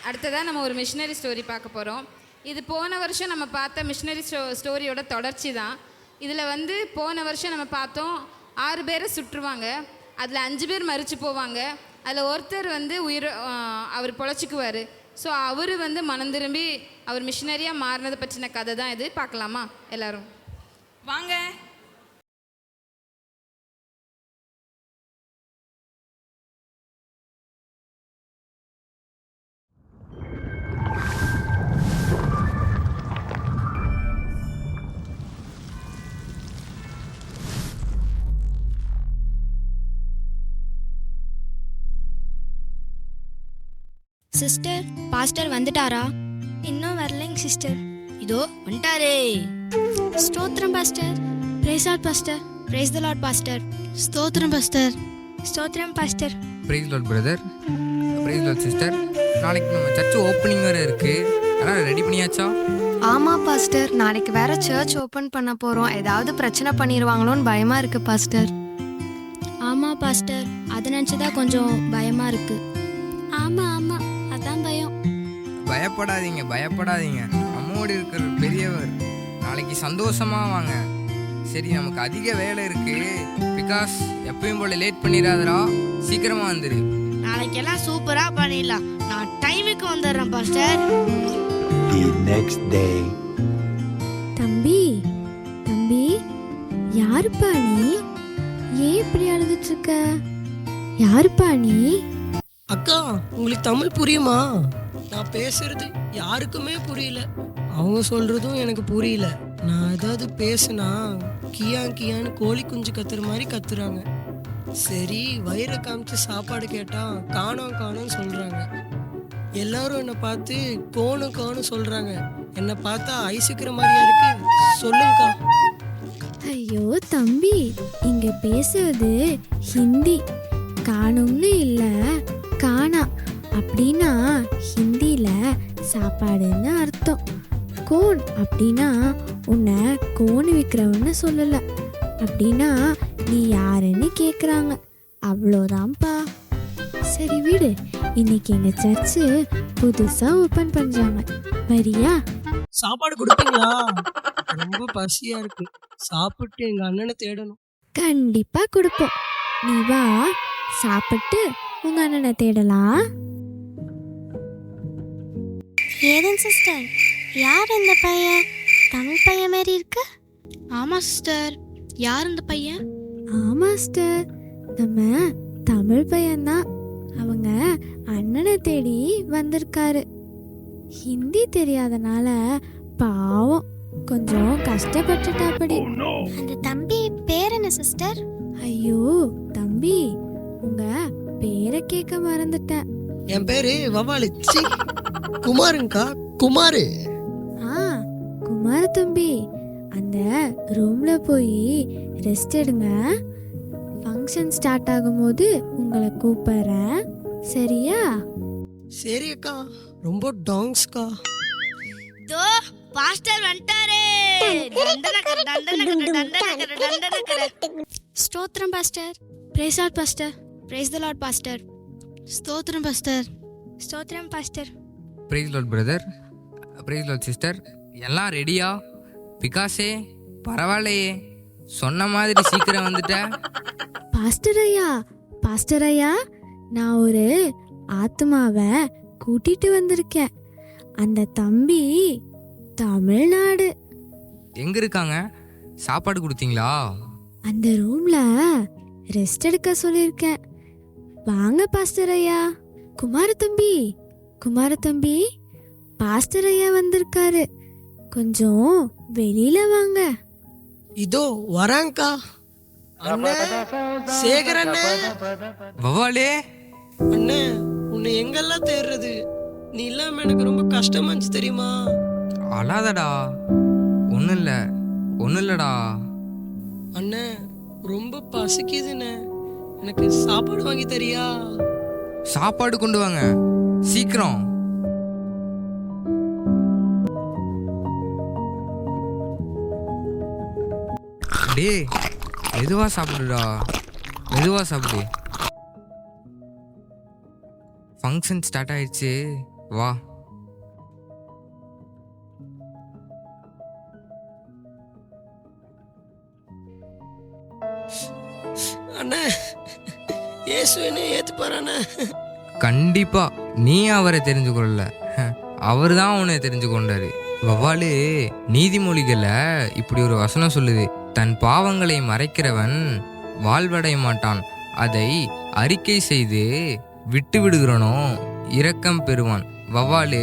அடுத்ததாக நம்ம ஒரு மிஷினரி ஸ்டோரி பார்க்க போகிறோம். இது போன வருஷம் நம்ம பார்த்த மிஷினரி ஸ்டோரியோட தொடர்ச்சி தான். இதில் வந்து போன வருஷம் நம்ம பார்த்தோம் 6 பேரை சுற்றுவாங்க, அதில் 5 பேர் மரித்து போவாங்க. அதில் ஒருத்தர் வந்து அவர் பொழைச்சிக்குவார். ஸோ அவர் வந்து மனம் திரும்பி அவர் மிஷினரியாக மாறினதை பற்றின கதை தான் இது. பார்க்கலாமா எல்லோரும்? வாங்க. சிஸ்டர், பாஸ்டர் வந்துட்டாரா? இன்னும் வரலைங்க சிஸ்டர். இதோ வந்துட்டாரே. ஸ்தோத்திரம் pastor. Praise lord pastor. Praise the lord pastor. ஸ்தோத்திரம் பாஸ்டர். ஸ்தோத்திரம் pastor. Praise lord brother. Praise lord sister. நாளைக்கு நம்ம சர்ச் ஓப்பனிங் வேறு இருக்குது. அதனால் ரெடி பண்ணியாச்சா? ஆமாம் பாஸ்டர், நாளைக்கு வேற சர்ச் ஓப்பன் பண்ண போகிறோம். ஏதாவது பிரச்சனை பண்ணிடுவாங்களோன்னு பயமாக இருக்குது பாஸ்டர். ஆமாம் பாஸ்டர், அதை நினச்சிதான் கொஞ்சம் பயமாக இருக்கு. ஆமாம் ஆமாம், அதான் பயம். பயப்படாதீங்க. நம்மோடு இருக்கிற பெரியவர். நாளைக்கு சந்தோஷமாக வாங்க. சரி, நமக்கு அதிக வேலை இருக்குது. பிகாஸ் எப்பயும் போல லேட் பண்ணிடாதரா, சீக்கிரமாக வந்துரு. நாளைக்கெல்லாம் சூப்பராக பண்ணிடலாம். நான் டைமுக்கு வந்துடுறேன் பாஸ்டர். The next day. தம்பி, யாருப்பா நீ? ஏன் இப்படி அழுதுட்டு இருக்க? யாருப்பா நீ? அக்கா, உங்களுக்கு தமிழ் புரியுமா? நான் பேசுறது யாருக்குமே புரியல. அவங்க சொல்றதும் எனக்கு புரியல. நான் ஏதாவது பேசுனா கியான்னு கோழி குஞ்சு கத்துற மாதிரி கத்துறாங்க. சரி, வயிறை காமிச்சு சாப்பாடு கேட்டா காணோம் சொல்றாங்க. எல்லாரும் என்னை பார்த்து கோணு சொல்றாங்க. என்னை பார்த்தா ஐசுக்கிற மாதிரியா இருக்கு. சொல்லுங்கக்கா. ஐயோ தம்பி, இங்க பேசுறது ஹிந்தி. காணும்னு இல்ல, காணா அப்படின்னா ஹிந்தியில சாப்பாடுன்னு அர்த்தம். கோன் அப்படின்னா உன்னை கோன் விற்கிறவன்னு சொல்லல, அப்படின்னா நீ யாருன்னு கேட்குறாங்க. அவ்வளோதான்ப்பா. சரி விடு, இன்னைக்கு எங்க சர்ச்சு புதுசா ஓபன் பண்றாங்க, வரியா? சாப்பாடு கொடுப்பீங்களா? ரொம்ப பசியா இருக்கு. சாப்பிட்டு எங்க அண்ணனை தேடணும். கண்டிப்பா கொடுப்போம். நீ வா, சாப்பிட்டு உங்க அண்ணனை தேடலாம். ஏதன் சிஸ்டர், யார் இந்த பையன்? தமிழ் பையன் மாதிரி இருக்கு. ஆமாம் சிஸ்டர், யார் இந்த பையன்? ஆமா சிஸ்டர், நம்ம தமிழ் பையன்தான். அவங்க அண்ணனை தேடி வந்திருக்காரு. ஹிந்தி தெரியாதனால பாவம் கொஞ்சம் கஷ்டப்பட்டுட்டாப்படி. அந்த தம்பி பேர் என்ன சிஸ்டர்? ஐயோ தம்பி, உங்க பேரை கேட்க மறந்துட்டேன். என் பேரு வவாலு. குமாருங்கக்கா, குமாரு. குமார தம்பி, அந்த ரூம்ல போய் ரெஸ்ட் எடுங்க. ஃபங்க்ஷன் ஸ்டார்ட் ஆகும்போது உங்களை கூப்பிடுறேன், சரியா? சரி அக்கா, ரொம்ப டாங்ஸ்க்கா. தோ பாஸ்டர் வந்துட்டாரே. ஸ்தோத்திரம் pastor. Praise lord pastor. Praise the lord pastor. ஸ்தோத்திரம் பாஸ்டர். ஸ்தோத்திரம் pastor. Praise lord brother. Praise lord sister. எல்லாம் ரெடியா? பிகாஸே பரவாயில்லையே, சொன்ன மாதிரி சீக்கிரம் வந்துட்ட. பாஸ்டர் ஐயா, நான் ஒரு ஆத்மாவை கூட்டிட்டு வந்திருக்கேன். அந்த தம்பி தமிழ்நாடு. எங்க இருக்காங்க? சாப்பாடு கொடுத்தீங்களா? அந்த ரூம்ல ரெஸ்ட் எடுக்க சொல்லியிருக்கேன். வாங்க பாஸ்டர் ஐயா. குமார தம்பி, பாஸ்டர் ஐயா வந்திருக்காரு. கொஞ்சம் வெளியில வாங்க. இதோ வராங்கக்கா. அண்ணே, சேகர் அண்ணே. வவாலே அண்ணே, உன்னை எங்கெல்லாம் தேடுறது? நீ இல்லாம எனக்கு ரொம்ப கஷ்டமா இருந்துச்சு தெரியுமா? அழாதடா, ஒன்றும் இல்லடா. அண்ணே, ரொம்ப பசிக்குதுண்ணே. எனக்கு சாப்பாடு வாங்கி தரியா? சாப்பாடு கொண்டு வாங்க சீக்கிரம். டே, மெதுவா சாப்பிடுடா, மெதுவா சாப்பிடு. ஃபங்க்ஷன் ஸ்டார்ட் ஆயிடுச்சு, வா. அண்ணே, இயேசு என்ன ஏத்துப்பாராண்ணே? கண்டிப்பா நீ அவரை தெரிஞ்சு கொள்ளல, அவர் தான் உன்னை தெரிஞ்சு கொண்டாரு. வவ்வாலு, நீதிமொழிகள்ல இப்படி ஒரு வசனம் சொல்லுது, தன் பாவங்களை மறைக்கிறவன் வாழ்வடைய மாட்டான், அதை அறிக்கை செய்து விட்டு விடுகிறனோ இரக்கம் பெறுவான். வவ்வாலு,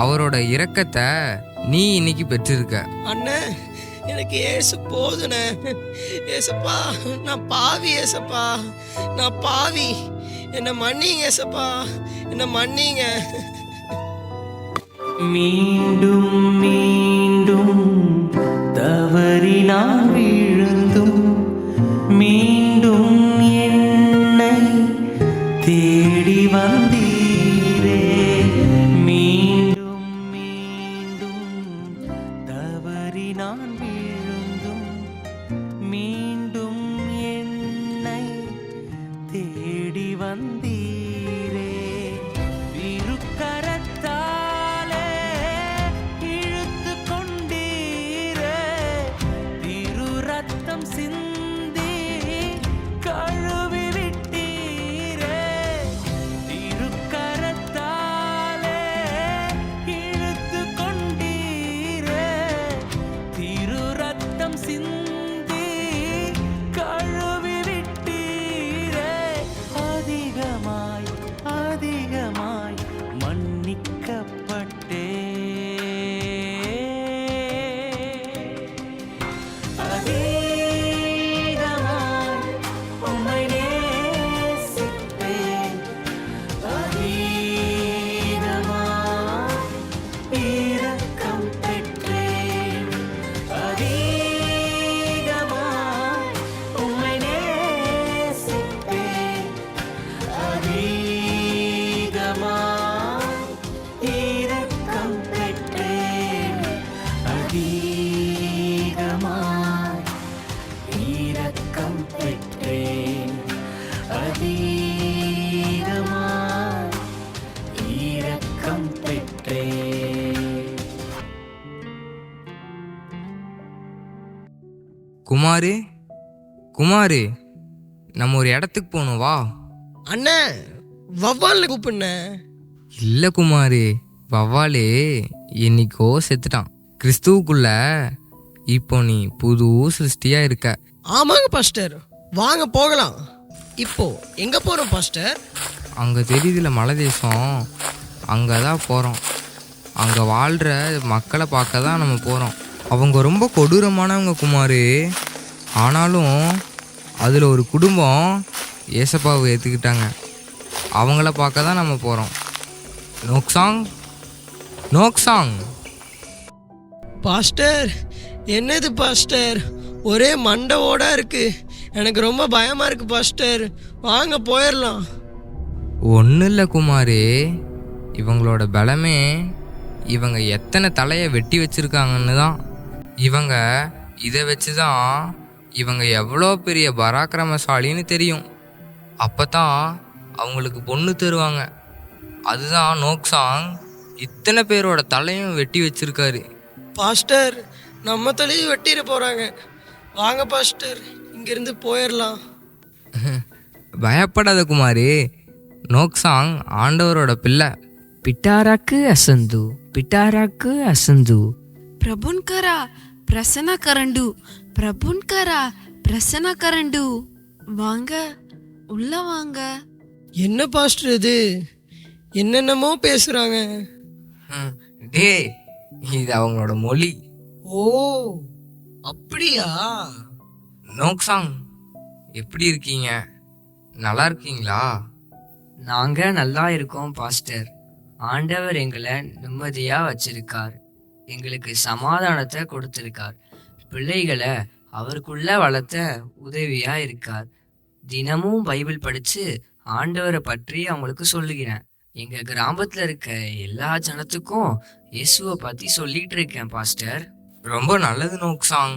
அவரோட இரக்கத்தை நீ இன்னைக்கு பெற்றிருக்க. அண்ணே, எனக்கு ஏசு போதுண்ணே. ஏசப்பா, நான் பாவி. ஏசப்பா, நான் பாவி. என்னை மன்னிங்க ஏசப்பா, என்னை மன்னிங்க. மீண்டும் மீண்டும் தவறி நான் விழுந்தும் மீண்டும் என்னை தேடி வந்தீரே. மீண்டும் மீண்டும் தவறி நான் விழுந்தும் மீண்டும் என்னை தேடி வந்தீரே. திருக்கரத்தாலே இழுத்து கொண்டீரே, திரு ரத்தம் சிந்தி கழுவி விட்டீரே. திருக்கரத்தாலே இழுத்து கொண்டீரே, திரு ரத்தம் சிந்தி கழுவி விட்டீரே. அதிகமாய் அதிகமாய் மன்னிக்கப்பட்டே. அதிகமாய் உம்மை நேசிப்பேன். அதிகமாய் இரக்கம் பெற்றேன். அதிகமாய் உம்மை நேசிப்பேன். அதிகமாய் இரக்கம் பெற்றேன். அதிகமாய் இரக்கம் பெற்றேன். அதிகமாய் இரக்கம் பெற்றேன். குமாரு, குமாரு, நம்ம ஒரு இடத்துக்கு போகணும், வா. அண்ணே, வவ்வால்னு கூப்பிடுண்ணே. இல்ல குமாரு, வவ்வாலு என்னைக்கோ செத்துட்டான். கிறிஸ்துவுக்குள்ள இப்போ நீ புது சிருஷ்டியா இருக்க. ஆமாங்க பாஸ்டர், வாங்க போகலாம். இப்போ எங்க போறோம் பாஸ்டர்? அங்க தெரியுதுல மலை தேசம், அங்கதான் போறோம். அங்க வாழ்ற மக்களை பார்க்க தான் நம்ம போறோம். அவங்க ரொம்ப கொடூரமானவங்க குமாரு. ஆனாலும் அதுல ஒரு குடும்பம் ஏசப்பாவை ஏத்துக்கிட்டாங்க. அவங்கள பார்க்க தான் நம்ம போறோம். நோக்சாங், நோக்சாங். பாஸ்டர், என்னது பாஸ்டர்? ஒரே மண்டவோட இருக்கு. எனக்கு ரொம்ப பயமா இருக்கு பாஸ்டர். வாங்க போயிடலாம். ஒன்றும் இல்லை குமாரு, இவங்களோட பலமே இவங்க எத்தனை தலையை வெட்டி வச்சிருக்காங்கன்னு தான். இவங்க இதை வச்சு தான் இவங்க எவ்வளோ பெரிய பராக்கிரமசாலின்னு தெரியும். அப்போ தான் அவங்களுக்கு பொண்ணு தருவாங்க. அதுதான் நோக்சாங் இத்தனை பேரோட தலையும் வெட்டி வச்சிருக்காரு. பாஸ்டர், நம்ம தலையை வெட்டிட போறாங்க. வாங்க பாஸ்டர், இங்கிருந்து போயிடலாம். பயப்படாத குமாரு, நோக்சாங் ஆண்டவரோட பிள்ளை. பிட்டாராக்கு அசந்து, பிட்டாராக்கு அசந்து. பிரபுன்கரா பிரசன்ன கரண்டு, பிரபுன்கரா பிரசன்ன கரண்டு. வாங்க, உள்ள வாங்க. என்ன பாஸ்டர் இது? என்னென்னமோ பேசுறாங்க. டேய், இது அவங்களோட மொழி. ஓ, அப்படியா? நோக்சாங், எப்படி இருக்கீங்க? நல்லா இருக்கீங்களா? நாங்க நல்லா இருக்கோம் பாஸ்டர். ஆண்டவர் எங்களை நிம்மதியா வச்சிருக்கார். எங்களுக்கு சமாதானத்தை கொடுத்திருக்கார். பிள்ளைகளை அவருக்குள்ள வளர்த்த உதவியா இருக்கார். தினமும் பைபிள் படிச்சு ஆண்டவரை பற்றி அவங்களுக்கு சொல்லுகிறேன். எங்க கிராமத்துல இருக்க எல்லா ஜனத்துக்கும் இயேசுவை பத்தி சொல்லிட்டு இருக்கேன் பாஸ்டர். ரொம்ப நல்லது நோக்சாங்.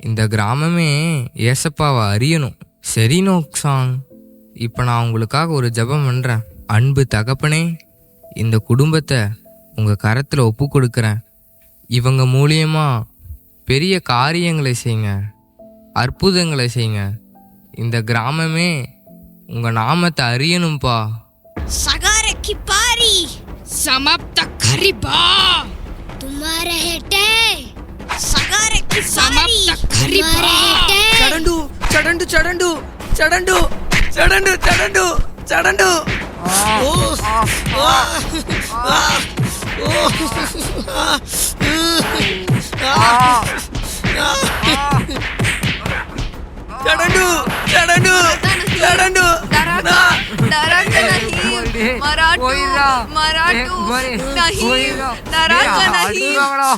இந்த கிராமமே ஏசப்பாவை அறியணும். சரி நோக்சாங், இப்போ நான் உங்களுக்காக ஒரு ஜெபம் பண்ணுறேன். அன்பு தகப்பனே, இந்த குடும்பத்தை உங்கள் கரத்தில் ஒப்பு கொடுக்குறேன். இவங்க மூலியமா பெரிய காரியங்களை செய்யுங்க, அற்புதங்களை செய்யுங்க. இந்த கிராமமே உங்கள் நாமத்தை அறியணும்ப்பா. सगारे की पारी समाप्त खरीबा तुम्हारे हेटे सगारे की पारी तुम्हारे हेटे చడండు చడండు చడండు చడండు చడండు చడండు చడండు ఓ ఆ ఆ ఓ చడండు చడండు చడండు डराता नहीं मराठू मराठू नहीं डराता नहीं डराता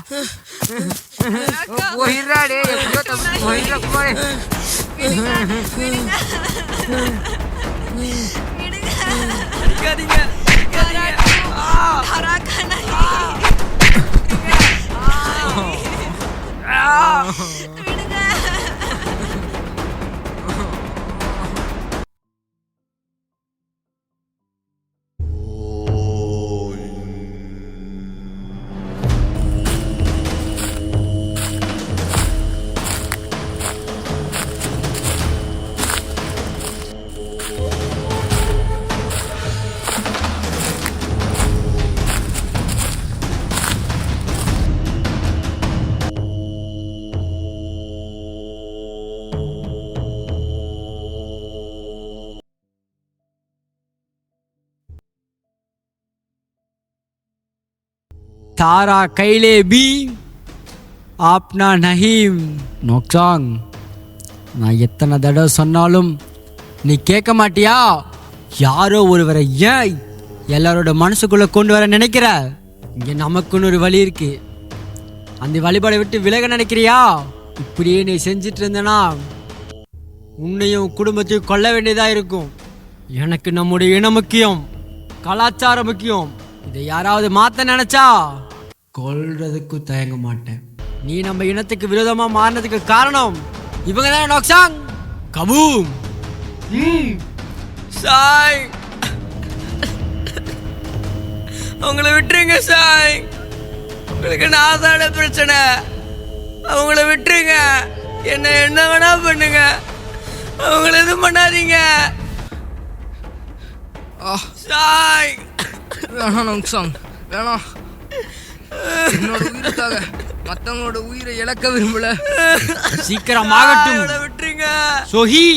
तारा कैले भी आपना नहीं நோக்சாங். நான் எத்தனை தடவை சொன்னாலும் நீ கேட்க மாட்டியா? யாரோ ஒருவரை ஏன் எல்லாரோட மனசுக்குள்ள கொண்டு வர நினைக்கிற? இங்க நமக்குன்னு ஒரு வழி இருக்கு. அந்த வழிபாடை விட்டு விலக நினைக்கிறியா? இப்படியே நீ செஞ்சிட்டு இருந்தனா உன்னையும் குடும்பத்தையும் கொல்ல வேண்டியதா இருக்கும். எனக்கு நம்முடைய இனம் முக்கியம், கலாச்சாரம் முக்கியம். இதை யாராவது மாத்த நினைச்சா கொல்றதுக்கு தயங்க மாட்டேன். நீ நம்ம இனத்துக்கு விரோதமா மாறினதுக்கு காரணம் இவங்க தானே நோக்சாங். கபூம். சாய், அவங்கள விட்டுருங்க சாய். உங்களுக்கு நான் தானே பிரச்சனை. அவங்கள விட்டுருங்க. என்ன வேணா பண்ணுங்க, அவங்கள எதுவும் பண்ணாதீங்க சாய். வேணாம் நோக்சாங், வேணாம். என்னோட உயிருக்காக மற்றவங்களோட உயிரை இழக்க விரும்பல. சீக்கிரம் ஆகட்டும். விட்டுருங்க சோஹி.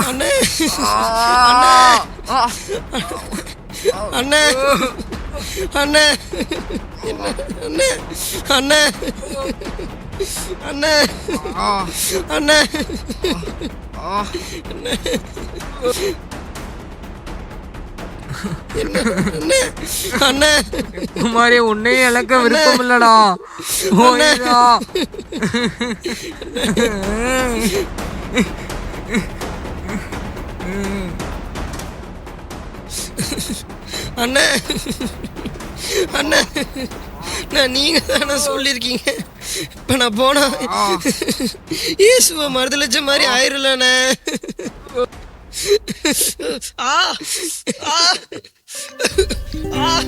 அண்ணே அண்ணே அண்ணே அண்ணே அண்ணே அண்ணே அண்ணே அண்ணே குமாரி, உன்னையும் இழக்க விருப்பம் இல்லடா. அண்ணே அண்ணே, நான் நீங்க தானே சொல்லியிருக்கீங்க, இப்ப நான் போனா இயேசுவ மறுதளிச்ச மாதிரி ஆயிரலண்ணே.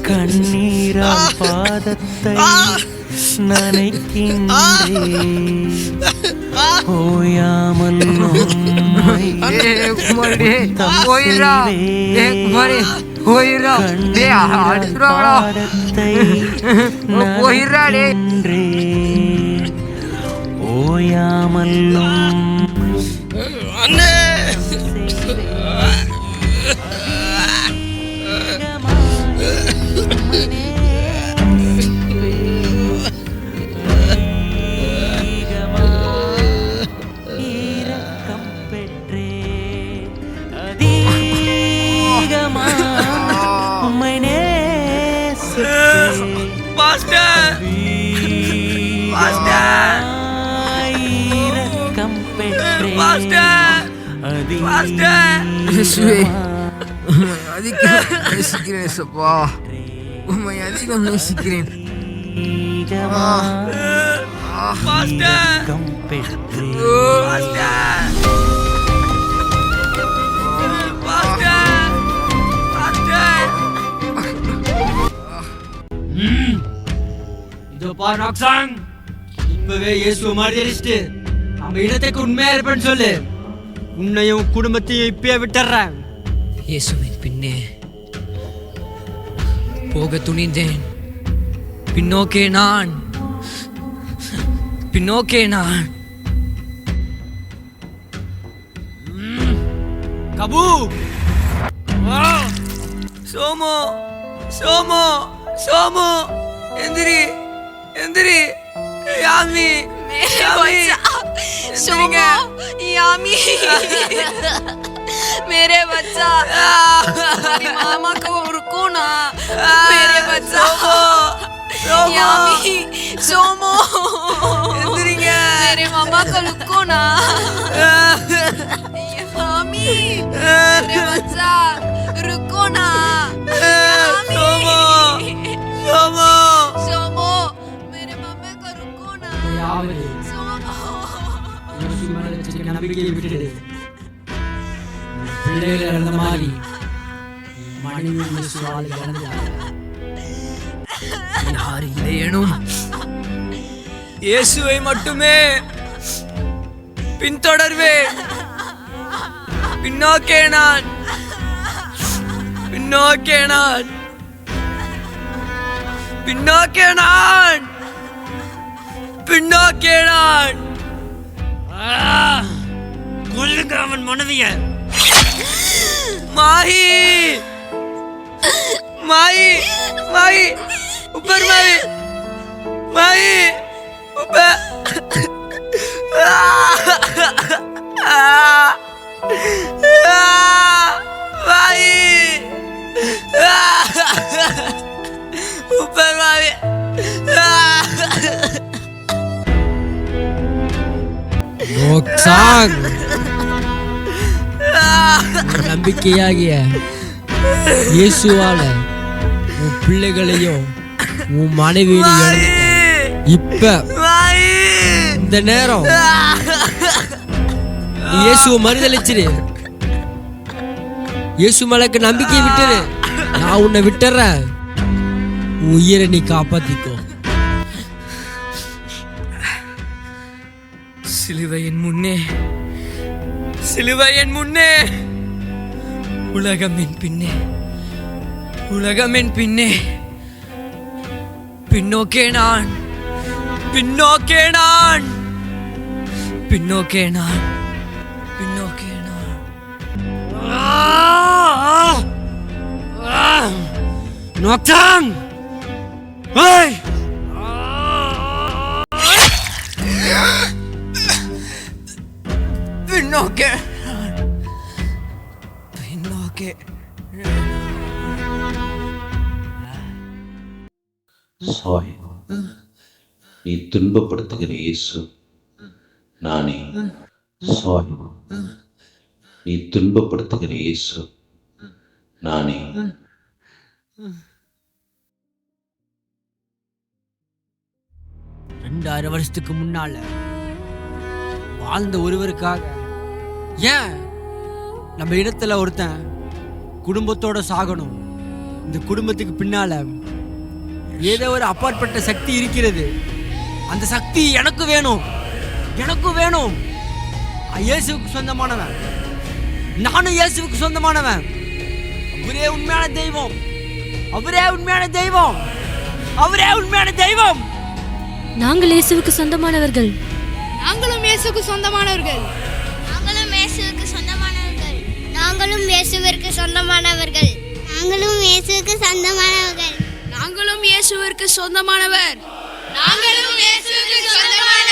கண்ணீரால் பாதத்தை நனைக்கின்றேன், ஓயாமல் பாதத்தை ஓயாமல் அண்ணே. அதிகம் நேசிக்கிறேன் சப்பா, உண்மை அதிகம் நேசிக்கிறேன். அதிகமா இரக்கம் பெற்றேன். இதோ பார் நாக்சாங், இப்பவே இயேசுவை மறுதலிச்சுட்டு நம்ம இடத்துக்கு உண்மையா இருப்பேன்னு சொல்லு. உன்னையும் குடும்பத்தையும் இப்பயே விட்டுறேன். இயேசுவின் பின்னே போக துணிந்தேன். பின்னோக்கே நான் கபூ, சோமோ சோமோ சோமோ, எந்திரி எந்திரி. யாமி सोमो, यामी, मेरे बच्चा, मेरी मामा को रुको ना, मेरे बच्चा, यामी, सोमो, मेरे मामा को रुको ना, यामी, मेरे बच्चा, रुको ना, சோமோ சோமோ. सोमो, मेरे मामा को रुको ना, सोमो. இயேசு மேல வச்சிருக்க நம்பிக்கையை விட்டுடு. பிள்ளைகள் இழந்த மாதிரி மனைவி இயேசுவால் இழந்தார். யார் இல்லையேனும் இயேசுவை மட்டுமே பின்தொடர்வேன். பின்னோக்கே நான் பின்னோக்கே நான் பின்னோக்கே நான் பின்னோக்கே நான். கொல்லுங்க அவன் மனைவிய. மாஹி மாஹி மாஹி உப்பர் மாஹி மாஹி உப்பர். மாஹி உப்பர் மாஹி. நோக்சாங், நம்பிக்கையாகிய இயேசுவால உன் பிள்ளைகளையும் உன் மனைவியையும் இழந்துட்ட. இப்ப இந்த நேரம் நீ இயேசுவை மறுதலிச்சிரு. இயேசு மேலக்கு நம்பிக்கை விட்டுரு. நான் உன்னை விட்டுறேன். உன் உயிரை நீ காப்பாத்திக்கோ. சிலுவையின் முன்னே சிலுவையின் முன்னே, உலகமின் பின்னே உலகமின் பின்னே, பின்னோக்கே நான் பின்னோக்கே நான் பின்னோக்கே நான் பின்னோக்கே நான். நோக்சாங், ஏய், பின்னோக்கே பின்னோக்கே. சாய், நீ துன்பப்படுத்துகிற இயேசு நானே. சாய், நீ துன்பப்படுத்துகிற இயேசு நானே. 2000 வருஷத்துக்கு முன்னால வாழ்ந்த ஒருவருக்காக ஏன் நம்ம இடத்துல ஒருத்தன் குடும்பத்தோட சாகணும்? இந்த குடும்பத்துக்கு பின்னால ஏதோ ஒரு அப்பாற்பட்ட சக்தி இருக்கிறது. அந்த சக்தி எனக்கு வேணும், எனக்கு வேணும். இயேசுவுக்கு சொந்தமானவன், நானும் இயேசுவுக்கு சொந்தமானவன். அவரே உண்மையான தெய்வம், அவரே உண்மையான தெய்வம், அவரே உண்மையான தெய்வம். நாங்கள் இயேசுவுக்கு சொந்தமானவர்கள். நாங்களும் இயேசுவுக்கு சொந்தமானவர்கள். நாங்களும் இயேசுவுக்கு சொந்தமானவர்கள். நாங்களும் இயேசுவிற்கு சொந்தமானவர்கள். நாங்களும் இயேசுவுக்கு சொந்தமானவர்கள். நாங்களும் இயேசுவிற்கு சொந்தமானவர். நாங்களும் இயேசுவுக்கு சொந்தமானவர்.